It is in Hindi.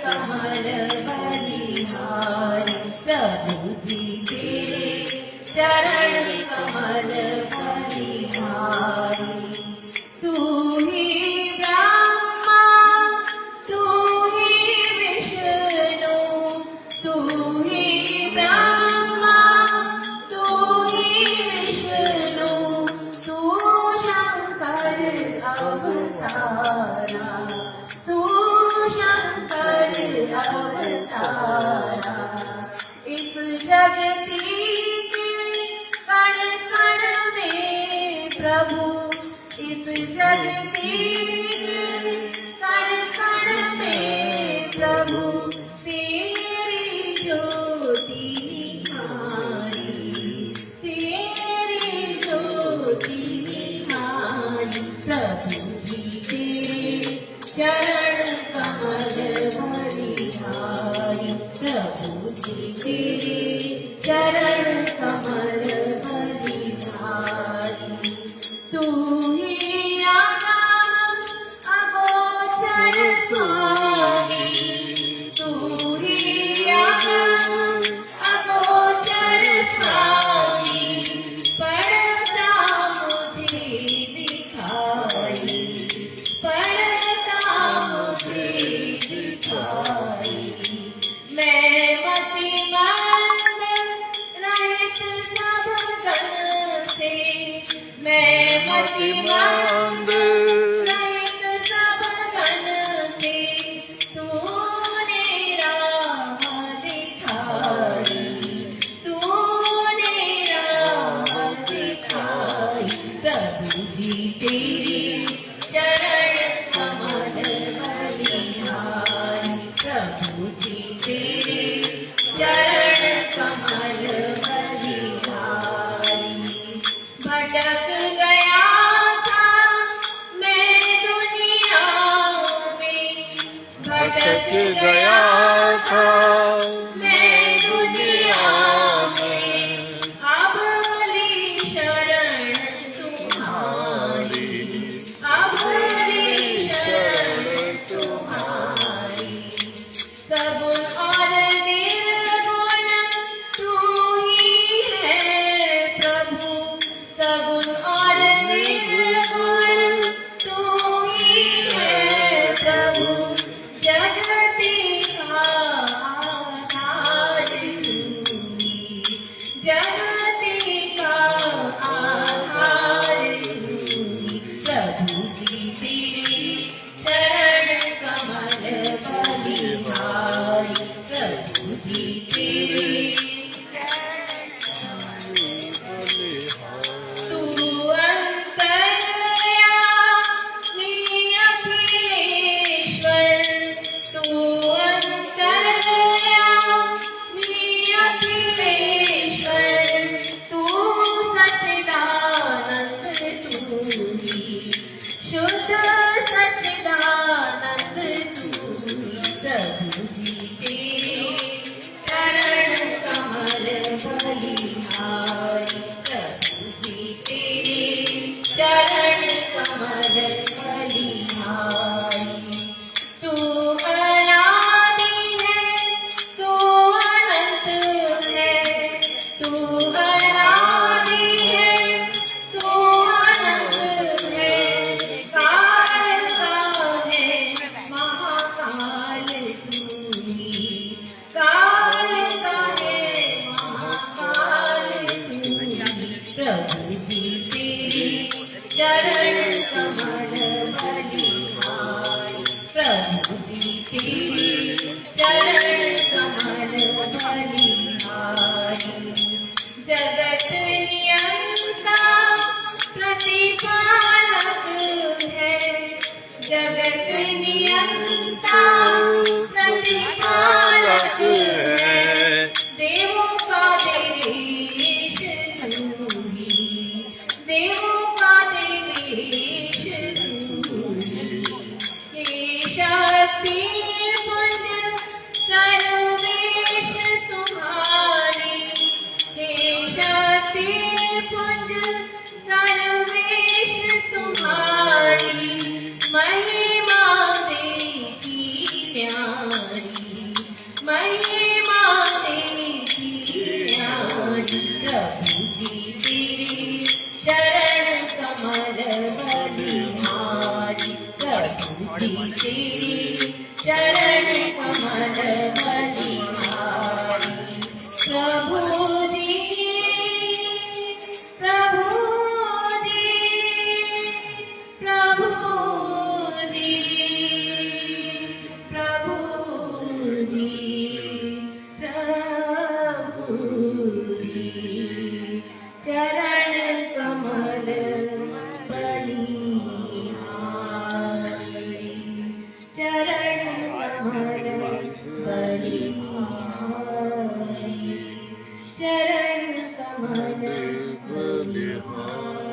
कमल बलिहारी प्रभु जी तेरे चरण कमल बलिहारी। तू ही ब्रह्मा तू ही विष्णु तू ही ब्रह्मा तू ही विष्णु तू शंकर अवतारा तू शंकर अवतारा। इस जगती के कण कण में प्रभु इस जगती के कण कण में प्रभु तेरी ज्योति निहारी तेरी ज्योति निहारी। प्रभु जी तेरे चरण कमल बलिहारी प्रभु जी तेरे चरण कमल बलिहारी। तू ही आगम अगोचर स्वामी तू ही आगम अगोचर स्वामी पड़ता मुझे दिखाई पड़ता मुझे दिखाई। मैं मतिमंद रहित सब जन से मैं मतिमंद रहित सब जन से तूने राह दिखाई तूने राह दिखाई। प्रभु जी तेरे चरण कमल बलिहारी प्रभु जी तेरे चरण कमल बलिहारी। भटक गया था मैं दुनिया में भटक गया था मैं दुनिया में अब ली शरण तुम्हारी अब ली शरण तुम्हारी। सगुण और निर्गुण तू ही है प्रभु सगुण और निर्गुण तू ही है प्रभु जगती का आधार तू ही जगती का आधार तू ही। प्रभु जी तेरे चरण कमल बलिहारी प्रभु जी तेरे तू अंतर्यामी अखिलेश्वर तू अंतर्यामी अखिलेश्वर तू सच्चिदानंद तू ही शुद्ध सच्चिदानंद तू ही। प्रभु जी तेरे चरण कमल बलिहारी प्रभु जी तेरे चरण कमल बलिहारी। तू अनादि है तू अनंत है तू अनादि है तू अनंत है काल का है महाकाल तू न्यारी महिमा तेरी न्यारी प्रभु जी तेरे चरण कमल बलिहारी प्रभु जी तेरे चरण कमल बलिहारी प्रभु जी प्रभु जी प्रभु जी प्रभु जी प्रभु जी चरण कमल बलिहारी चरण कमल बलिहारी चरण कमल बलिहारी।